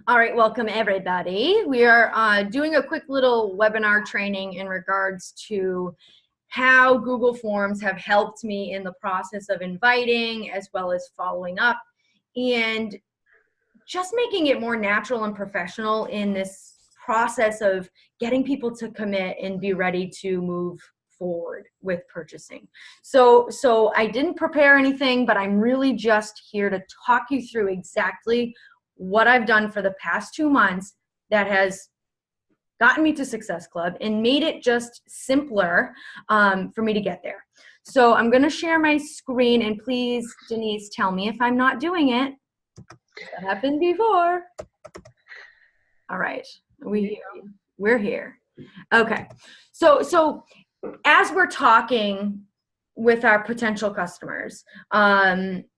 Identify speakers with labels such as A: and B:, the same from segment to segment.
A: All right, welcome everybody. We are doing a quick little webinar training in regards to how Google Forms have helped me in the process of inviting as well as following up and just making it more natural and professional in this process of getting people to commit and be ready to move forward with purchasing. So I didn't prepare anything, but I'm really just here to talk you through exactly what I've done for the past 2 months that has gotten me to Success Club and made it just simpler for me to get there. So I'm going to share my screen, and please, Denise, tell me if I'm not doing it. That happened before. All right, we're here. Okay, so as we're talking with our potential customers,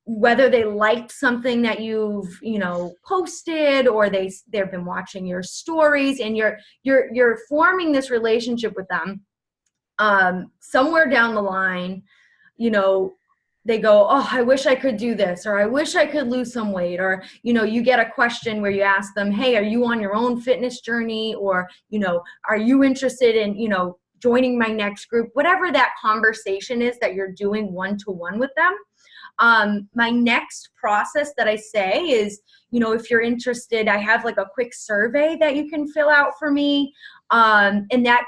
A: whether they liked something that you've posted, or they've been watching your stories, and you're forming this relationship with them, somewhere down the line, they go, oh, I wish I could do this, or I wish I could lose some weight, or you get a question where you ask them, hey, are you on your own fitness journey, or are you interested in joining my next group, whatever that conversation is that you're doing one-to-one with them. My next process that I say is, if you're interested, I have like a quick survey that you can fill out for me. And that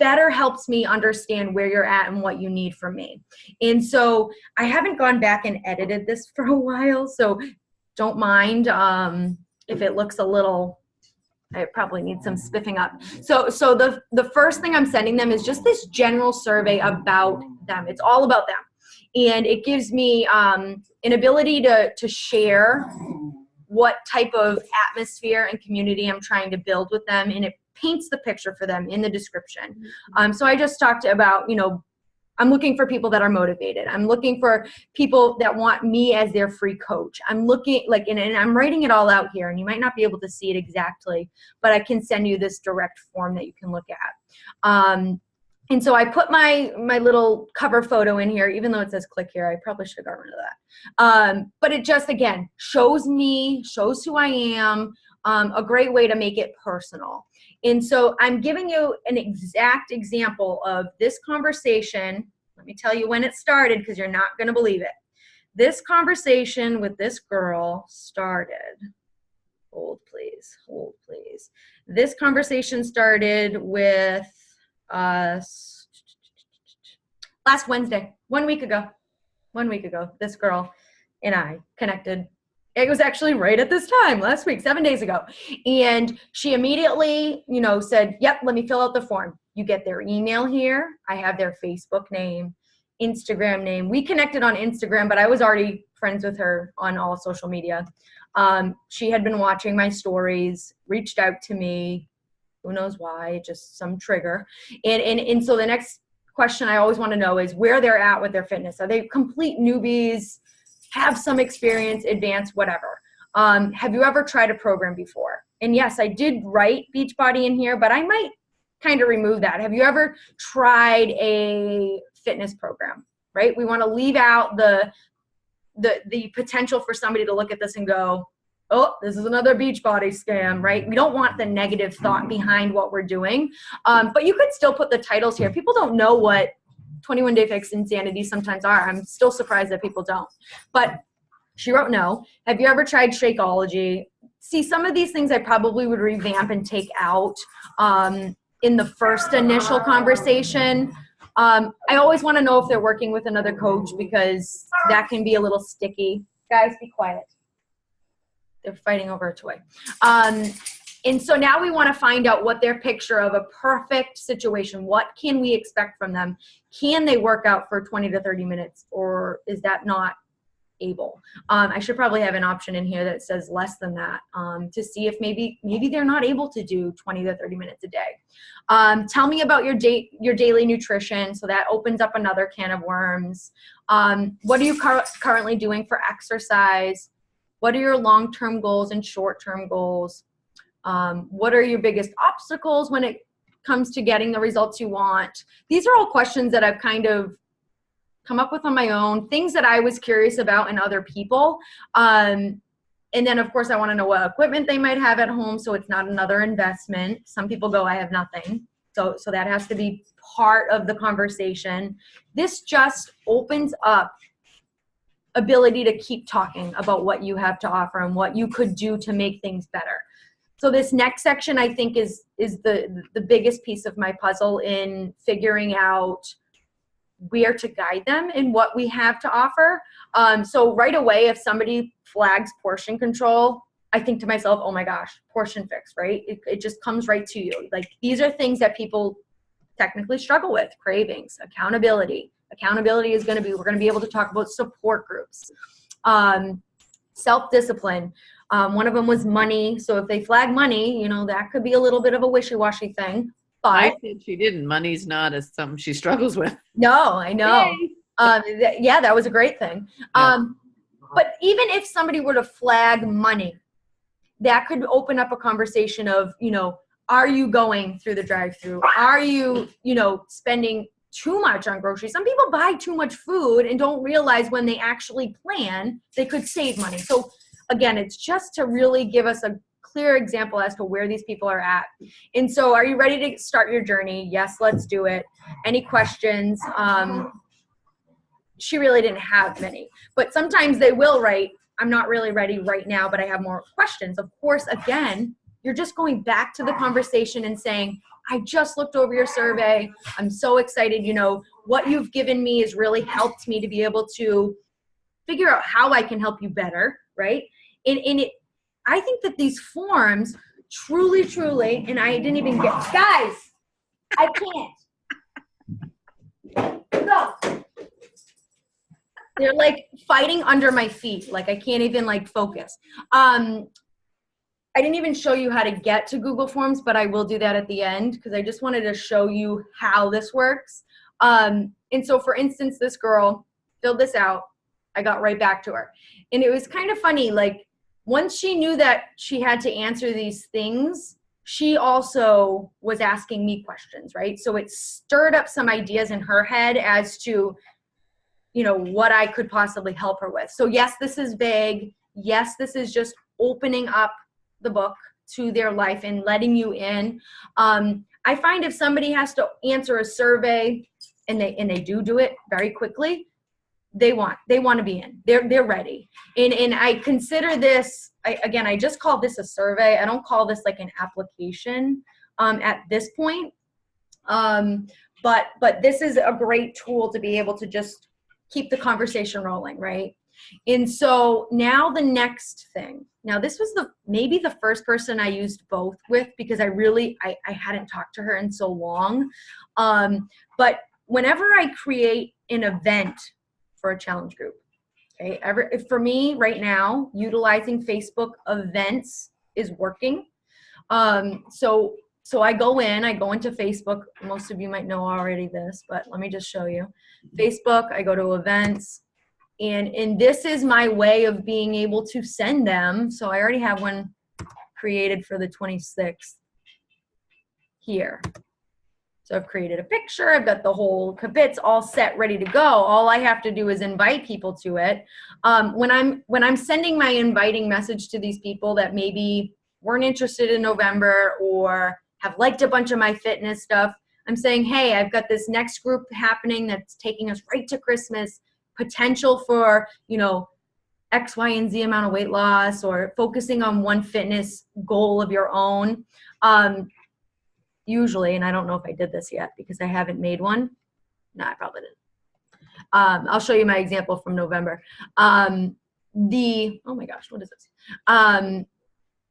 A: better helps me understand where you're at and what you need from me. And so I haven't gone back and edited this for a while, so don't mind if it looks a little, I probably need some spiffing up. So the first thing I'm sending them is just this general survey about them. It's all about them. And it gives me an ability to share what type of atmosphere and community I'm trying to build with them, and it paints the picture for them in the description. So I just talked about, I'm looking for people that are motivated. I'm looking for people that want me as their free coach. I'm looking and I'm writing it all out here, and you might not be able to see it exactly, but I can send you this direct form that you can look at. And so I put my little cover photo in here, even though it says click here. I probably should have got rid of that. But it just, again, shows me, shows who I am, a great way to make it personal. And so I'm giving you an exact example of this conversation. Let me tell you when it started, because you're not going to believe it. This conversation with this girl started, hold please. This conversation started with us last Wednesday, 1 week ago. 1 week ago, this girl and I connected. It was actually right at this time, last week, 7 days ago. And she immediately, said, yep, let me fill out the form. You get their email here. I have their Facebook name, Instagram name. We connected on Instagram, but I was already friends with her on all social media. She had been watching my stories, reached out to me. Who knows why, just some trigger. And so the next question I always want to know is where they're at with their fitness. Are they complete newbies? Have some experience, advanced, whatever. Have you ever tried a program before? And yes, I did write Beachbody in here, but I might kind of remove that. Have you ever tried a fitness program, right? We want to leave out the potential for somebody to look at this and go, oh, this is another Beachbody scam, right? We don't want the negative thought behind what we're doing. But you could still put the titles here. People don't know what 21 Day Fix Insanity sometimes are. I'm still surprised that people don't. But she wrote no. Have you ever tried Shakeology? See, some of these things I probably would revamp and take out in the first initial conversation. I always want to know if they're working with another coach, because that can be a little sticky. Guys, be quiet. They're fighting over a toy. And so now we want to find out what their picture of a perfect situation, what can we expect from them? Can they work out for 20 to 30 minutes, or is that not able? I should probably have an option in here that says less than that, to see if maybe they're not able to do 20 to 30 minutes a day. Tell me about your daily nutrition. So that opens up another can of worms. What are you currently doing for exercise? What are your long-term goals and short-term goals? What are your biggest obstacles when it comes to getting the results you want? These are all questions that I've kind of come up with on my own, things that I was curious about in other people. And then of course I want to know what equipment they might have at home, so it's not another investment. Some people go, I have nothing. So that has to be part of the conversation. This just opens up ability to keep talking about what you have to offer and what you could do to make things better. So this next section, I think, is the biggest piece of my puzzle in figuring out where to guide them and what we have to offer. So right away, if somebody flags portion control, I think to myself, oh my gosh, portion fix, right? It just comes right to you. Like, these are things that people technically struggle with: cravings, accountability. Accountability is we're going to be able to talk about support groups, self-discipline. One of them was money. So if they flag money, that could be a little bit of a wishy-washy thing. But
B: I said she didn't. Money's not something she struggles with.
A: No, I know. Yeah, that was a great thing.
B: Yeah.
A: But even if somebody were to flag money, that could open up a conversation of, are you going through the drive-through? Are you, spending too much on groceries? Some people buy too much food and don't realize when they actually plan, they could save money. So again, it's just to really give us a clear example as to where these people are at. And so, are you ready to start your journey? Yes, let's do it. Any questions? She really didn't have many, but sometimes they will write, I'm not really ready right now, but I have more questions. Of course, again, you're just going back to the conversation and saying, I just looked over your survey. I'm so excited. What you've given me has really helped me to be able to figure out how I can help you better, right? I think that these forms truly, and I didn't even get, guys, I can't. Go. They're like fighting under my feet. Like, I can't even focus. I didn't even show you how to get to Google Forms, but I will do that at the end because I just wanted to show you how this works. And so, for instance, this girl filled this out. I got right back to her. And it was kind of funny. Like, once she knew that she had to answer these things, she also was asking me questions, right? So it stirred up some ideas in her head as to, what I could possibly help her with. So yes, this is vague. Yes, this is just opening up the book to their life and letting you in. I find if somebody has to answer a survey and they do it very quickly, they want to be in. They're ready. And I consider this, I just call this a survey. I don't call this like an application at this point. But this is a great tool to be able to just keep the conversation rolling, right? And so now the next thing. Now this was maybe the first person I used both with because I hadn't talked to her in so long. But whenever I create an event for a challenge group, okay, for me right now, utilizing Facebook events is working. So I go into Facebook. Most of you might know already this, but let me just show you. Facebook, I go to events, and this is my way of being able to send them. So I already have one created for the 26th here. So I've created a picture. I've got the whole bits all set, ready to go. All I have to do is invite people to it. When I'm sending my inviting message to these people that maybe weren't interested in November or have liked a bunch of my fitness stuff, I'm saying, hey, I've got this next group happening that's taking us right to Christmas, potential for, X, Y, and Z amount of weight loss, or focusing on one fitness goal of your own. Usually, and I don't know if I did this yet because I haven't made one. No, I probably didn't. I'll show you my example from November. Oh my gosh, what is this?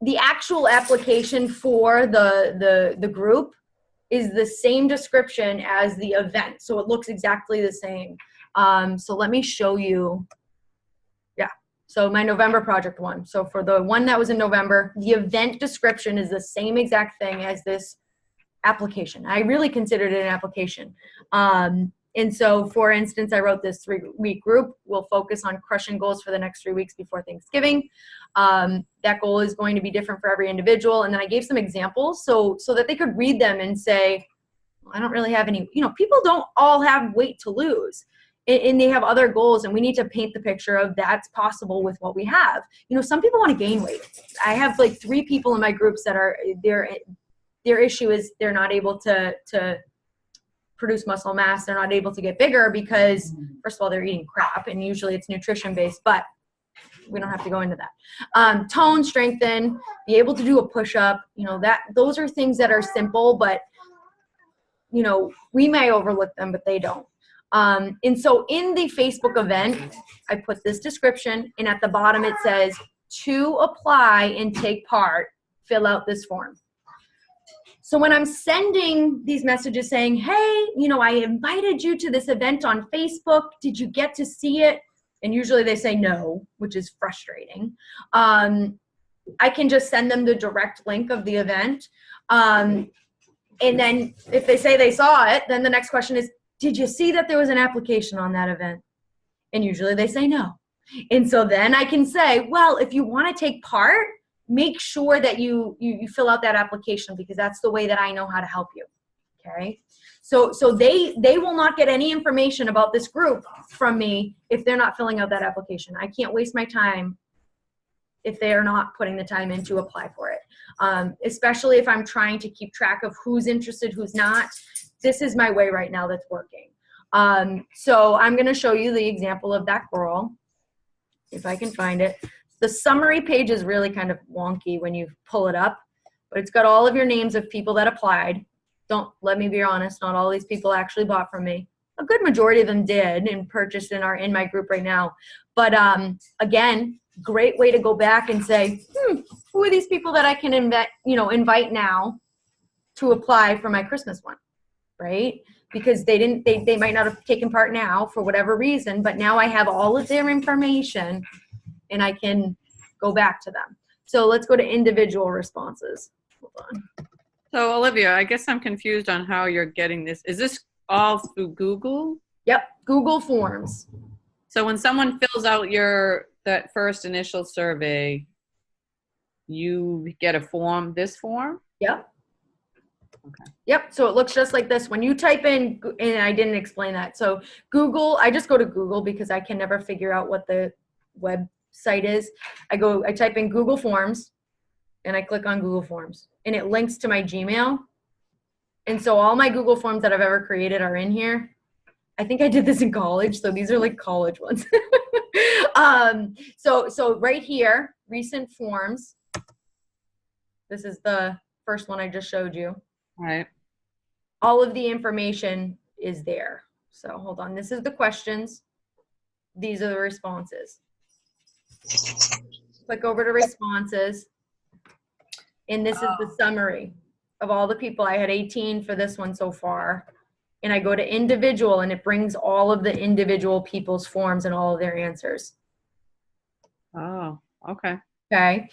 A: The actual application for the group is the same description as the event. So it looks exactly the same. So let me show you. Yeah. So my November project one. So for the one that was in November, the event description is the same exact thing as this application. I really considered it an application. And so, for instance, I wrote this 3-week group. We'll focus on crushing goals for the next 3 weeks before Thanksgiving. That goal is going to be different for every individual. And then I gave some examples so that they could read them and say, well, I don't really have any, people don't all have weight to lose. and they have other goals, and we need to paint the picture of that's possible with what we have. You know, some people want to gain weight. I have like 3 people in my groups that are, their issue is they're not able to produce muscle mass. They're not able to get bigger because, first of all, they're eating crap, and usually it's nutrition based, but we don't have to go into that. Tone, strengthen, be able to do a push-up, you know, those are things that are simple, but you know, we may overlook them, but they don't. And so in the Facebook event, I put this description, and at the bottom it says, to apply and take part, fill out this form. So when I'm sending these messages saying, hey, you know, I invited you to this event on Facebook, did you get to see it? And usually they say no, which is frustrating. I can just send them the direct link of the event. And then if they say they saw it, then the next question is, did you see that there was an application on that event? And usually they say no. And so then I can say, well, if you want to take part, make sure that you fill out that application, because that's the way that I know how to help you. Okay. So they will not get any information about this group from me if they're not filling out that application. I can't waste my time if they are not putting the time in to apply for it. Especially if I'm trying to keep track of who's interested, who's not. This is my way right now that's working. So I'm going to show you the example of that girl, if I can find it. The summary page is really kind of wonky when you pull it up, but it's got all of your names of people that applied. Don't, let me be honest, not all these people actually bought from me. A good majority of them did and purchased and are in my group right now. But again, great way to go back and say, who are these people that I can invite now to apply for my Christmas one, right? Because they might not have taken part now for whatever reason, but now I have all of their information and I can go back to them. So let's go to individual responses. Hold on.
B: So Olivia, I guess I'm confused on how you're getting this. Is this all through Google?
A: Yep, Google Forms.
B: So when someone fills out that first initial survey, you get a form, this form?
A: Yep.
B: Okay.
A: Yep, so it looks just like this. When you type in, and I didn't explain that. So Google, I just go to Google because I can never figure out what the website is. I type in Google Forms, and I click on Google Forms, and it links to my Gmail. And so all my Google Forms that I've ever created are in here. I think I did this in college, so these are like college ones. So right here, recent forms. This is the first one I just showed you.
B: All right.
A: All of the information is there. So hold on. This is the questions. These are the responses. Click over to responses. And this is the summary of all the people. I had 18 for this one so far. And I go to individual, and it brings all of the individual people's forms and all of their answers.
B: Oh, okay.
A: Okay.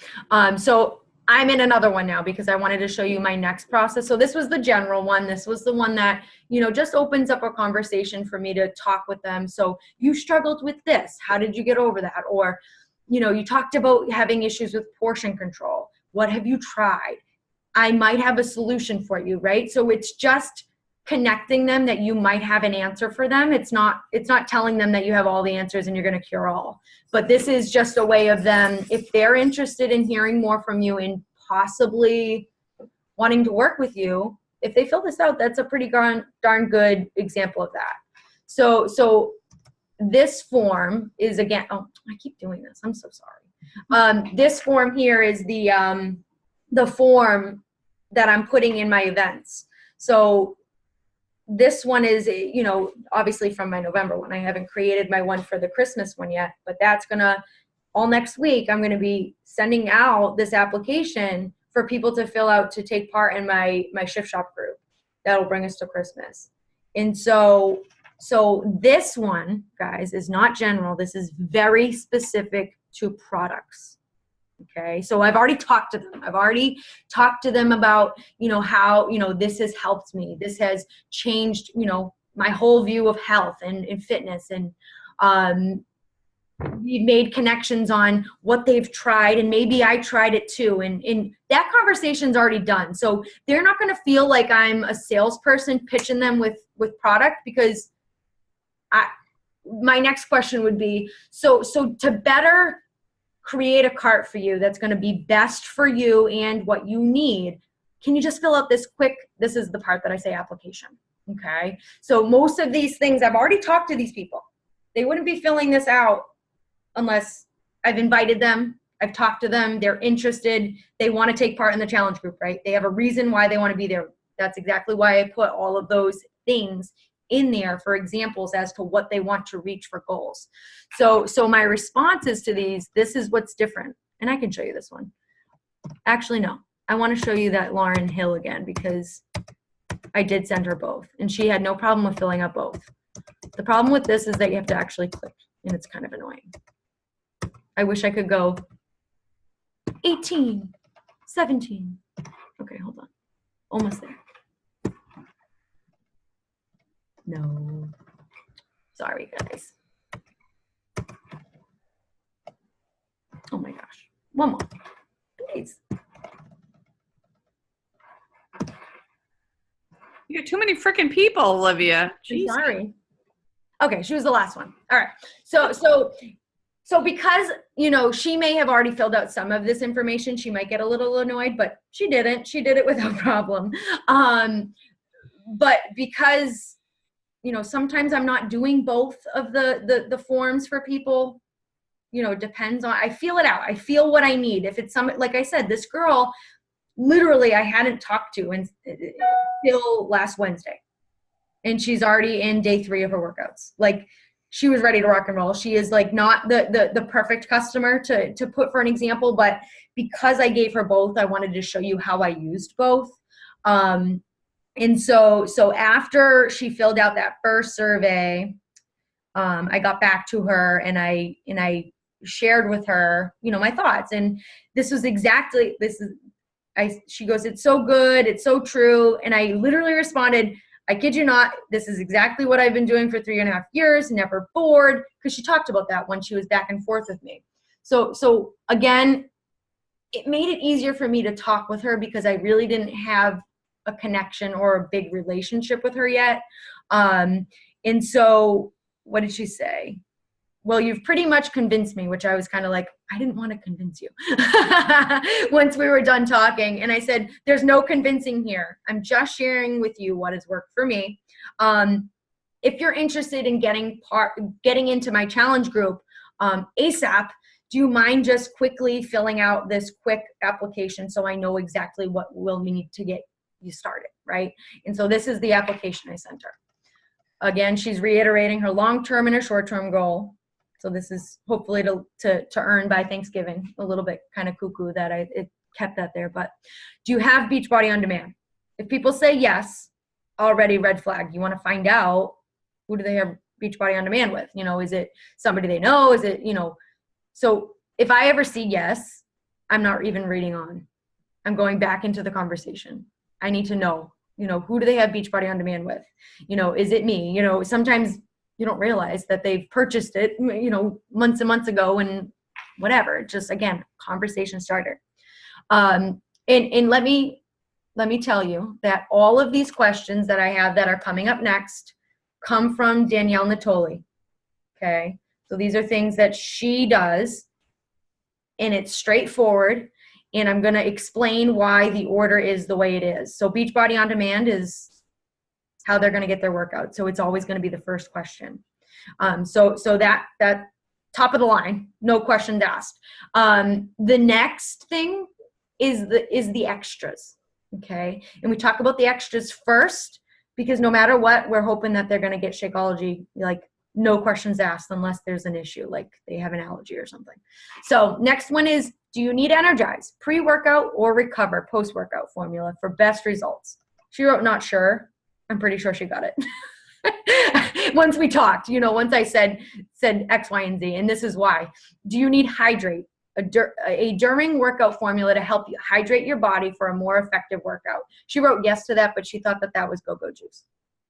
A: So I'm in another one now because I wanted to show you my next process. So this was the general one. This was the one that, just opens up a conversation for me to talk with them. So you struggled with this. How did you get over that? Or, you talked about having issues with portion control. What have you tried? I might have a solution for you, right? So it's just connecting them that you might have an answer for them. It's not telling them that you have all the answers and you're going to cure all. But this is just a way of them, if they're interested in hearing more from you and possibly wanting to work with you, if they fill this out, that's a pretty darn good example of that. So this form is, again, oh, I keep doing this. I'm so sorry. This form here is the form that I'm putting in my events. So this one is, obviously from my November one. I haven't created my one for the Christmas one yet, but that's all next week, I'm gonna be sending out this application for people to fill out to take part in my Shift Shop group. That'll bring us to Christmas. And so this one, guys, is not general. This is very specific to products. Okay, so I've already talked to them. I've already talked to them about, how, this has helped me. This has changed, my whole view of health and fitness. And we've made connections on what they've tried, and maybe I tried it too. And that conversation's already done. So they're not going to feel like I'm a salesperson pitching them with product, because my next question would be, so to better create a cart for you that's going to be best for you and what you need, can you just fill out this quick, this is the part that I say application, okay? So most of these things, I've already talked to these people. They wouldn't be filling this out unless I've invited them, I've talked to them, they're interested, they want to take part in the challenge group, right? They have a reason why they want to be there. That's exactly why I put all of those things in there for examples as to what they want to reach for goals. So my responses to these, this is what's different. And I can show you this one. Actually, no. I want to show you that Lauren Hill again because I did send her both. And she had no problem with filling out both. The problem with this is that you have to actually click. And it's kind of annoying. I wish I could go 18, 17. Okay, hold on. Almost there. No. Sorry, guys. Oh my gosh. One more. Please.
B: You got too many freaking people, Olivia.
A: I'm sorry. Okay, she was the last one. All right. So because, you know, she may have already filled out some of this information, she might get a little annoyed, but she didn't. She did it without problem. But because, you know, sometimes I'm not doing both of the forms for people, you know, it depends on, I feel it out. I feel what I need. If it's some, like I said, this girl, literally I hadn't talked to until last Wednesday. And she's already in day 3 of her workouts. Like, she was ready to rock and roll. She is like not the perfect customer to put for an example, but because I gave her both, I wanted to show you how I used both. And so after she filled out that first survey, I got back to her and I shared with her, you know, my thoughts. And this was exactly, she goes, it's so good. It's so true. And I literally responded, I kid you not, this is exactly what I've been doing for 3.5 years, never bored, because she talked about that when she was back and forth with me. So again, it made it easier for me to talk with her because I really didn't have a connection or a big relationship with her yet. And so what did she say? Well, you've pretty much convinced me, which I was kind of like, I didn't want to convince you once we were done talking. And I said, there's no convincing here. I'm just sharing with you what has worked for me. If you're interested in getting into my challenge group ASAP, do you mind just quickly filling out this quick application so I know exactly what we'll need to get you started, right? And so this is the application I sent her. Again, she's reiterating her long-term and her short-term goal. So this is hopefully to earn by Thanksgiving. A little bit kind of cuckoo that it kept that there. But do you have Beachbody On Demand? If people say yes, already red flag. You want to find out, who do they have Beachbody On Demand with? You know, is it somebody they know? Is it, you know, so if I ever see yes, I'm not even reading on. I'm going back into the conversation. I need to know, you know, who do they have Beachbody On Demand with? You know, is it me? You know, sometimes you don't realize that they've purchased it, you know, months and months ago and whatever. Just, again, conversation starter. And let me tell you that all of these questions that I have that are coming up next come from Danielle Natoli. Okay. So these are things that she does, and it's straightforward. And I'm going to explain why the order is the way it is. So Beachbody On Demand is how they're going to get their workout. So it's always going to be the first question. So that top of the line, no questions asked. The next thing is the extras. Okay. And we talk about the extras first, because no matter what, we're hoping that they're going to get Shakeology, like no questions asked unless there's an issue, like they have an allergy or something. So next one is, do you need Energize, pre-workout or recover post-workout formula for best results? She wrote, not sure. I'm pretty sure she got it. Once we talked, you know, once I said X, Y, and Z, and this is why. Do you need Hydrate, a during workout formula to help you hydrate your body for a more effective workout? She wrote yes to that, but she thought that was Go-Go Juice.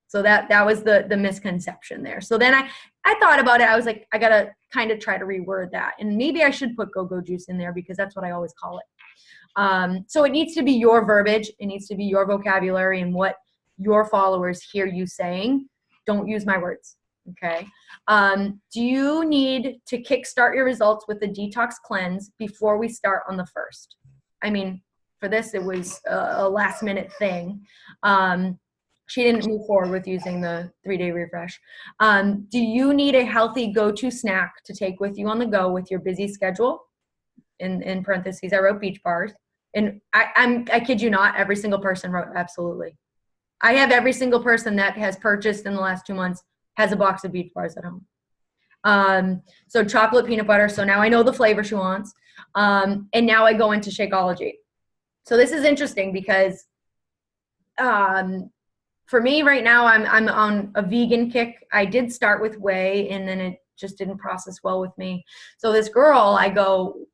A: So that was the misconception there. So then I thought about it. I was like, I got to kind of try to reword that. And maybe I should put Go-Go Juice in there because that's what I always call it. So it needs to be your verbiage. It needs to be your vocabulary and what your followers hear you saying. Don't use my words. Okay. Do you need to kickstart your results with a detox cleanse before we start on the 1st? I mean, for this, it was a last minute thing. She didn't move forward with using the 3-day refresh. Do you need a healthy go-to snack to take with you on the go with your busy schedule? In parentheses, I wrote beach bars. And I kid you not, every single person wrote absolutely. I have every single person that has purchased in the last 2 months has a box of beach bars at home. So chocolate peanut butter. So now I know the flavor she wants. And now I go into Shakeology. So this is interesting because for me right now, I'm on a vegan kick. I did start with whey and then it just didn't process well with me. So this girl, I go,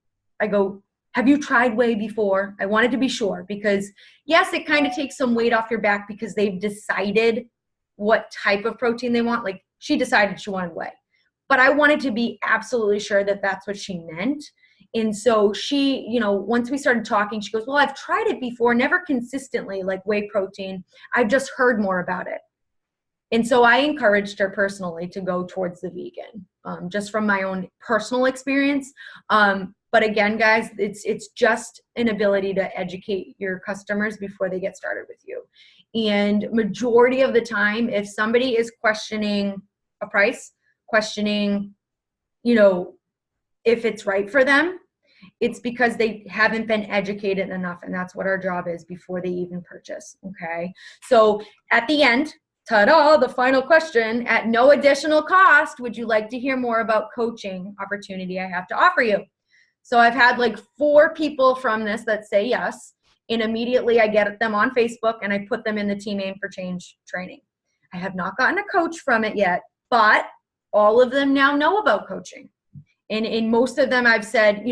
A: have you tried whey before? I wanted to be sure because yes, it kind of takes some weight off your back because they've decided what type of protein they want. Like she decided she wanted whey, but I wanted to be absolutely sure that that's what she meant. And so she, once we started talking, she goes, well, I've tried it before, never consistently, like whey protein. I've just heard more about it. And so I encouraged her personally to go towards the vegan, just from my own personal experience. But again, guys, it's just an ability to educate your customers before they get started with you. And majority of the time, if somebody is questioning a price, questioning, if it's right for them, it's because they haven't been educated enough. And that's what our job is before they even purchase. Okay. So at the end, ta-da, the final question, at no additional cost, would you like to hear more about coaching opportunity I have to offer you? So I've had like 4 people from this that say yes. And immediately I get them on Facebook and I put them in the Team Aim for Change training. I have not gotten a coach from it yet, but all of them now know about coaching. And in most of them, I've said,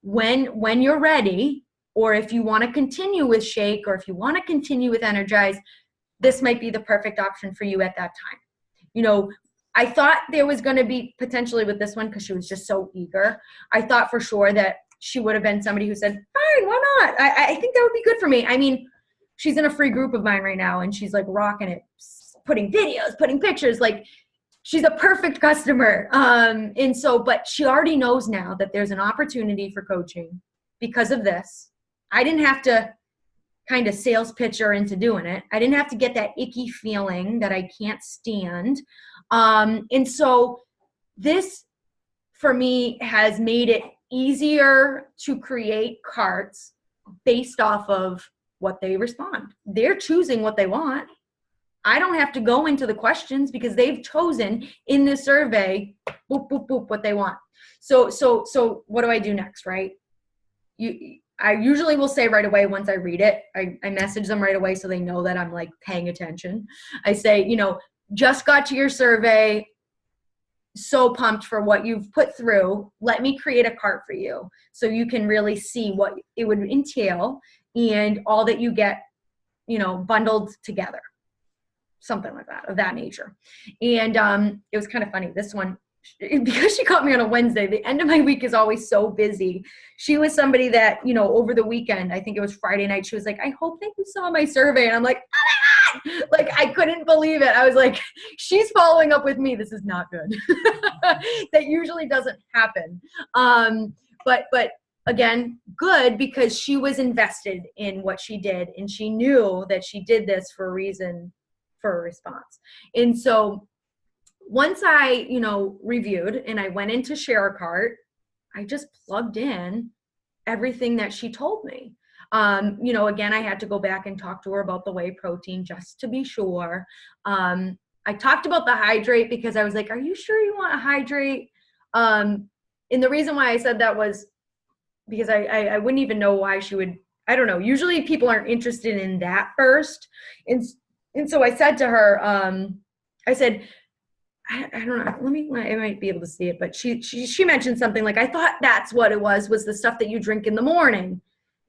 A: when you're ready, or if you want to continue with Shake, or if you want to continue with Energize, this might be the perfect option for you at that time. I thought there was going to be potentially with this one, because she was just so eager. I thought for sure that she would have been somebody who said, fine, why not? I think that would be good for me. I mean, she's in a free group of mine right now, and she's like rocking it, putting videos, putting pictures, like she's a perfect customer. And so, but she already knows now that there's an opportunity for coaching because of this. I didn't have to kind of sales pitch her into doing it. I didn't have to get that icky feeling that I can't stand. And so this, for me, has made it easier to create carts based off of what they respond. They're choosing what they want. I don't have to go into the questions because they've chosen in this survey, boop, boop, boop, what they want. So what do I do next, right? I usually will say right away once I read it, I message them right away so they know that I'm like paying attention. I say, just got to your survey, so pumped for what you've put through. Let me create a cart for you so you can really see what it would entail and all that you get, bundled together. Something like that, of that nature. And it was kind of funny. This one, because she caught me on a Wednesday, the end of my week is always so busy. She was somebody that, over the weekend, I think it was Friday night, she was like, I hope that you saw my survey. And I'm like, oh my God! Like, I couldn't believe it. I was like, she's following up with me. This is not good. That usually doesn't happen. But again, good, because she was invested in what she did. And she knew that she did this for a reason, for a response. And so once I, reviewed and I went into Share a Cart, I just plugged in everything that she told me. Again, I had to go back and talk to her about the whey protein just to be sure. I talked about the hydrate because I was like, are you sure you want to hydrate? And the reason why I said that was because I wouldn't even know why she would, I don't know. Usually people aren't interested in that first. And so I said to her, I said, I don't know, I might be able to see it, but she mentioned something like, I thought that's what it was the stuff that you drink in the morning.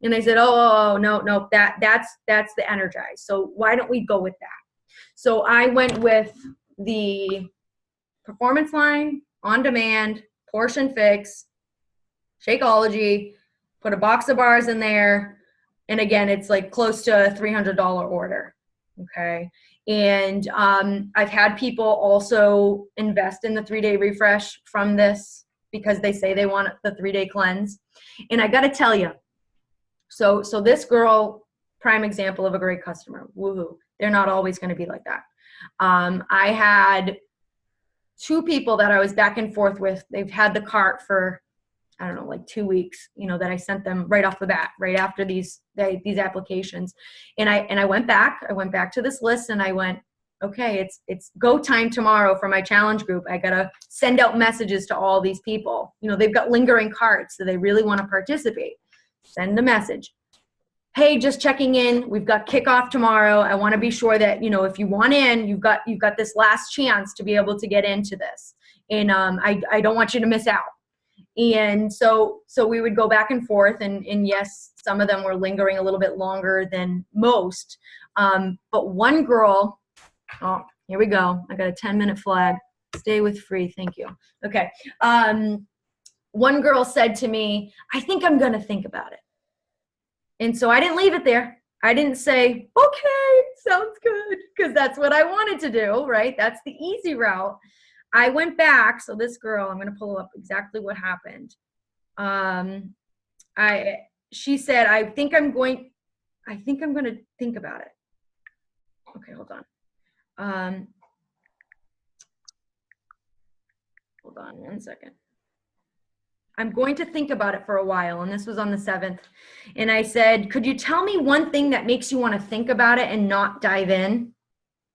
A: And I said, oh, no, that's the Energize. So why don't we go with that? So I went with the Performance Line, On Demand, Portion Fix, Shakeology, put a box of bars in there. And again, it's like close to a $300 order. Okay. And I've had people also invest in the 3-day refresh from this because they say they want the 3-day cleanse. And I got to tell you, so this girl, prime example of a great customer. Woohoo. They're not always going to be like that. I had 2 people that I was back and forth with. They've had the cart for, I don't know, like 2 weeks, you know, that I sent them right off the bat, right after these applications. And I went back to this list and I went, okay, it's go time tomorrow for my challenge group. I got to send out messages to all these people. You know, they've got lingering carts, so they really want to participate. Send a message. Hey, just checking in. We've got kickoff tomorrow. I want to be sure that, you know, if you want in, you've got this last chance to be able to get into this. And I don't want you to miss out. And so we would go back and forth, and yes, some of them were lingering a little bit longer than most. But one girl, oh, here we go. I got a 10-minute flag. Stay with free. Thank you. Okay. One girl said to me, I think I'm going to think about it. And so I didn't leave it there. I didn't say, okay, sounds good, because that's what I wanted to do, right? That's the easy route. I went back. So this girl, I'm going to pull up exactly what happened. She said, I think I'm going to think about it. Okay, hold on. Hold on one second. I'm going to think about it for a while. And this was on the 7th. And I said, could you tell me one thing that makes you want to think about it and not dive in,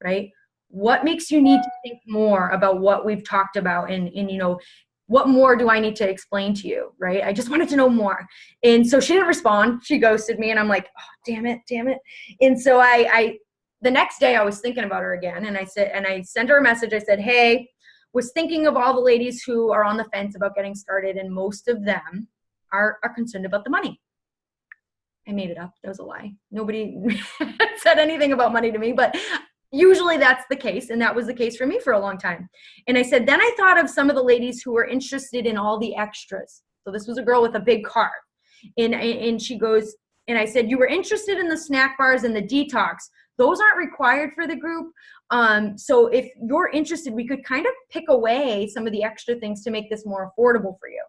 A: right? What makes you need to think more about what we've talked about? And you know, what more do I need to explain to you, right? I just wanted to know more. And so she didn't respond. She ghosted me. And I'm like, oh, damn it. And so the next day I was thinking about her again. And I sent her a message. I said, hey, was thinking of all the ladies who are on the fence about getting started, and most of them are concerned about the money. I made it up. That was a lie. Nobody said anything about money to me, but usually that's the case, and that was the case for me for a long time. And I said, then I thought of some of the ladies who were interested in all the extras. So this was a girl with a big cart. And she goes, and I said, you were interested in the snack bars and the detox. Those aren't required for the group. So if you're interested, we could kind of pick away some of the extra things to make this more affordable for you.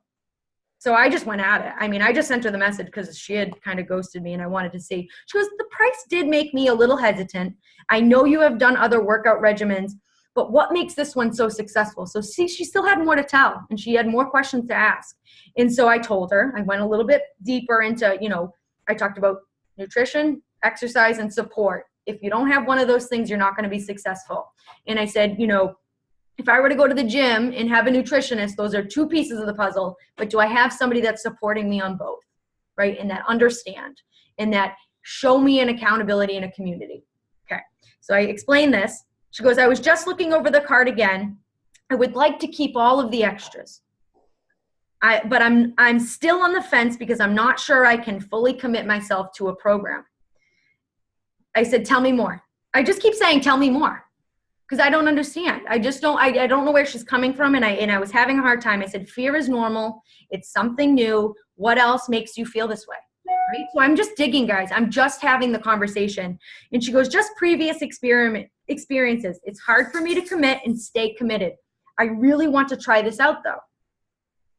A: So I just went at it. I mean, I just sent her the message because she had kind of ghosted me and I wanted to see. She goes, the price did make me a little hesitant. I know you have done other workout regimens, but what makes this one so successful? So see, she still had more to tell and she had more questions to ask. And so I told her, I went a little bit deeper into, you know, I talked about nutrition, exercise, and support. If you don't have one of those things, you're not going to be successful. And I said, you know, if I were to go to the gym and have a nutritionist, those are 2 pieces of the puzzle, but do I have somebody that's supporting me on both, right? And that understand and that show me an accountability in a community. Okay. So I explained this. She goes, I was just looking over the cart again. I would like to keep all of the extras. But I'm still on the fence because I'm not sure I can fully commit myself to a program. I said, tell me more. I just keep saying, tell me more. Because I don't understand. I don't know where she's coming from. And I was having a hard time. I said, fear is normal. It's something new. What else makes you feel this way? Right? So I'm just digging, guys. I'm just having the conversation. And she goes, just previous experiences. It's hard for me to commit and stay committed. I really want to try this out though.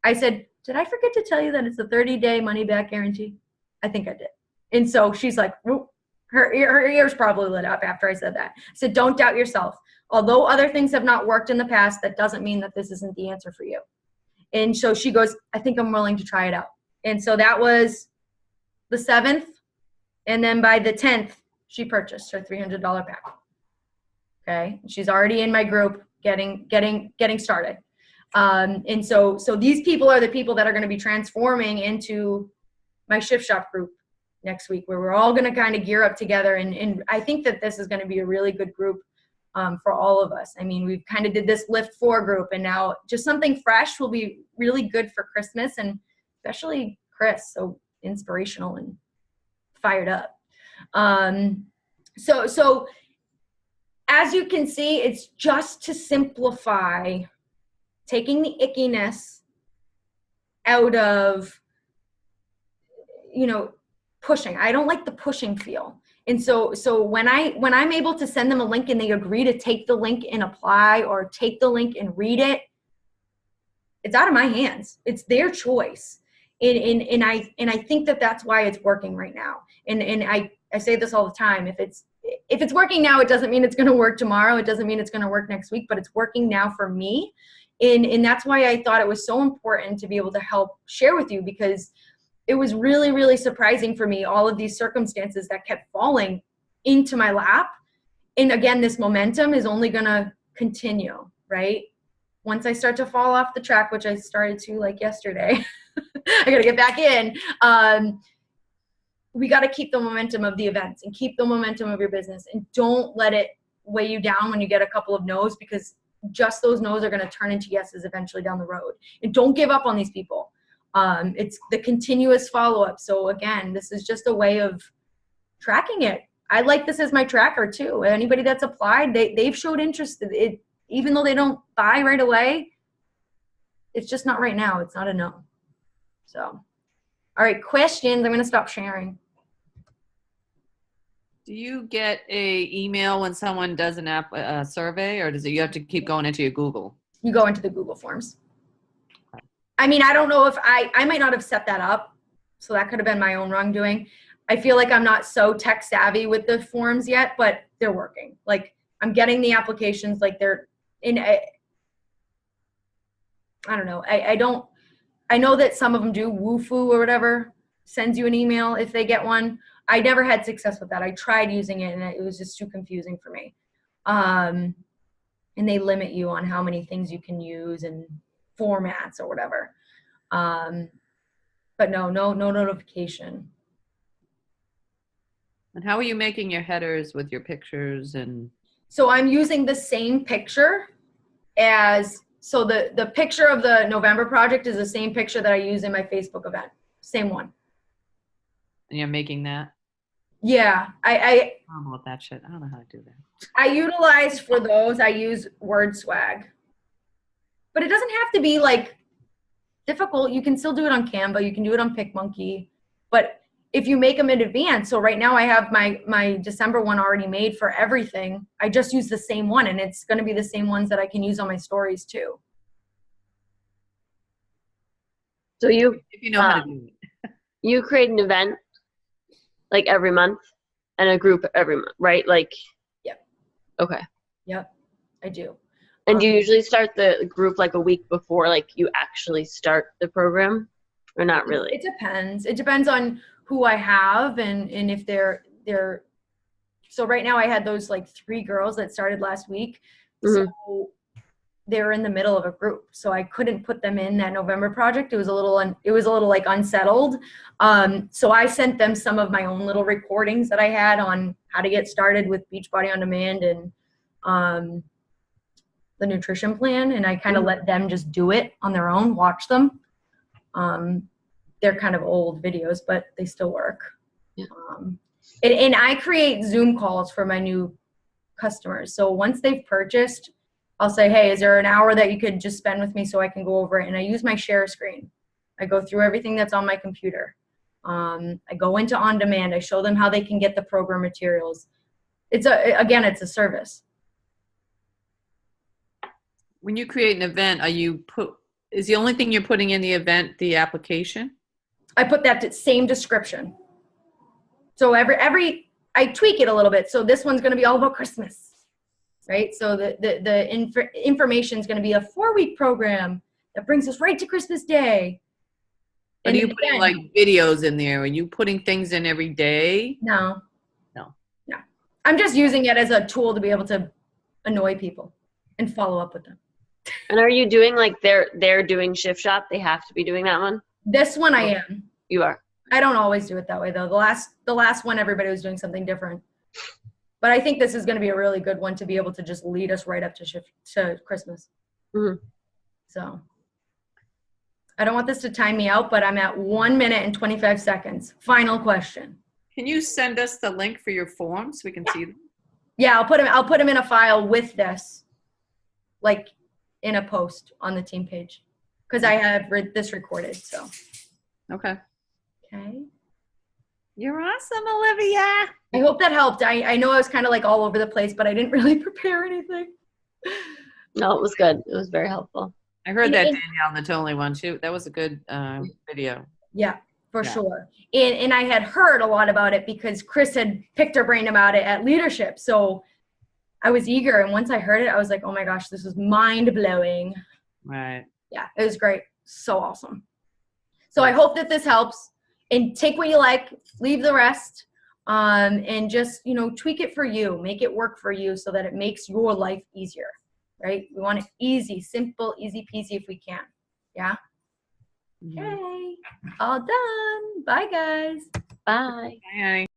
A: I said, did I forget to tell you that it's a 30-day money back guarantee? I think I did. And so she's like, whoop. Her ears probably lit up after I said that. I said, don't doubt yourself. Although other things have not worked in the past, that doesn't mean that this isn't the answer for you. And so she goes, I think I'm willing to try it out. And so that was the 7th. And then by the 10th, she purchased her $300 pack. Okay. She's already in my group getting started. And so these people are the people that are going to be transforming into my Shift Shop group next week, where we're all going to kind of gear up together. And I think that this is going to be a really good group for all of us. I mean, we've kind of did this Lift 4 group, and now just something fresh will be really good for Christmas, and especially Chris, so inspirational and fired up. So as you can see, it's just to simplify, taking the ickiness out of, you know, pushing. I don't like the pushing feel. And so when I'm able to send them a link and they agree to take the link and apply, or take the link and read it, it's out of my hands. It's their choice. And I think that that's why it's working right now. And I say this all the time. If it's working now, it doesn't mean it's going to work tomorrow. It doesn't mean it's going to work next week, but it's working now for me. And that's why I thought it was so important to be able to help share with you, because it was really, really surprising for me, all of these circumstances that kept falling into my lap. And again, this momentum is only going to continue, right? Once I start to fall off the track, which I started to like yesterday, I got to get back in. We got to keep the momentum of the events and keep the momentum of your business, and don't let it weigh you down when you get a couple of no's, because just those no's are going to turn into yeses eventually down the road. And don't give up on these people. It's the continuous follow-up. So again, this is just a way of tracking it. I like this as my tracker too. Anybody that's applied, they've showed interest. Even though they don't buy right away, it's just not right now. It's not a no. So, all right, questions. I'm going to stop sharing.
B: Do you get a email when someone does an survey, or does it, you have to keep going into your Google?
A: You go into the Google Forms. I mean, I don't know if I might not have set that up, so that could have been my own wrongdoing. I feel like I'm not so tech savvy with the forms yet, but they're working. Like, I'm getting the applications, like they're in. I don't know. I know that some of them do. Woofoo or whatever sends you an email if they get one. I never had success with that. I tried using it and it was just too confusing for me. And they limit you on how many things you can use and formats or whatever. But no notification.
B: And how are you making your headers with your pictures? And
A: so I'm using the same picture as, so the picture of the November project is the same picture that I use in my Facebook event. Same one.
B: And you're making that?
A: Yeah.
B: I don't know what that shit. I don't know how to do that.
A: I utilize for those, I use Word Swag. But it doesn't have to be like difficult. You can still do it on Canva. You can do it on PicMonkey. But if you make them in advance, so right now I have my December one already made for everything. I just use the same one, and it's going to be the same ones that I can use on my stories too.
C: So you,
B: if you know how to do it.
C: You create an event like every month and a group every month, right? Like,
A: yep.
C: Okay.
A: Yep, I do.
C: And do you usually start the group like a week before like you actually start the program, or not really?
A: It depends. It depends on who I have and if they're so right now I had those like 3 girls that started last week.
C: Mm-hmm.
A: So they were in the middle of a group, so I couldn't put them in that November project. It was a little like unsettled. So I sent them some of my own little recordings that I had on how to get started with Beachbody on Demand and the nutrition plan, and I kind of let them just do it on their own, watch them. They're kind of old videos, but they still work.
C: Yeah.
A: And I create Zoom calls for my new customers. So once they've purchased, I'll say, hey, is there an hour that you could just spend with me so I can go over it? And I use my share screen. I go through everything that's on my computer. I go into On Demand. I show them how they can get the program materials. It's a service.
B: When you create an event, is the only thing you're putting in the event the application?
A: I put that same description. So I tweak it a little bit. So this one's going to be all about Christmas, right? So the information is going to be a 4-week program that brings us right to Christmas Day.
B: Are you putting like videos in there? Are you putting things in every day?
A: No. I'm just using it as a tool to be able to annoy people and follow up with them.
C: And are you doing like they're doing Shift Shop? They have to be doing that one?
A: This one I am.
C: You are.
A: I don't always do it that way though. The last one everybody was doing something different. But I think this is going to be a really good one to be able to just lead us right up to Christmas.
C: Mm-hmm.
A: So I don't want this to time me out, but I'm at 1 minute and 25 seconds. Final question.
B: Can you send us the link for your form so we can see them?
A: Yeah, I'll put them in a file with this, like in a post on the team page, because I have this recorded. So.
B: Okay.
A: Okay.
B: You're awesome, Olivia.
A: I hope that helped. I know I was kind of like all over the place, but I didn't really prepare anything.
C: No, it was good. It was very helpful.
B: I heard
A: And-
B: that
A: and-
B: Danielle Natoli one too. That was a good video.
A: Yeah, for
B: Yeah.
A: sure. And I had heard a lot about it because Chris had picked her brain about it at leadership. So I was eager. And once I heard it, I was like, oh my gosh, this is mind blowing.
B: Right.
A: Yeah, it was great. So awesome. So I hope that this helps, and take what you like, leave the rest, and just, you know, tweak it for you, make it work for you so that it makes your life easier, right? We want it easy, simple, easy peasy if we can. Yeah.
B: Mhm.
A: Okay. All done. Bye, guys.
C: Bye.
B: Bye, honey.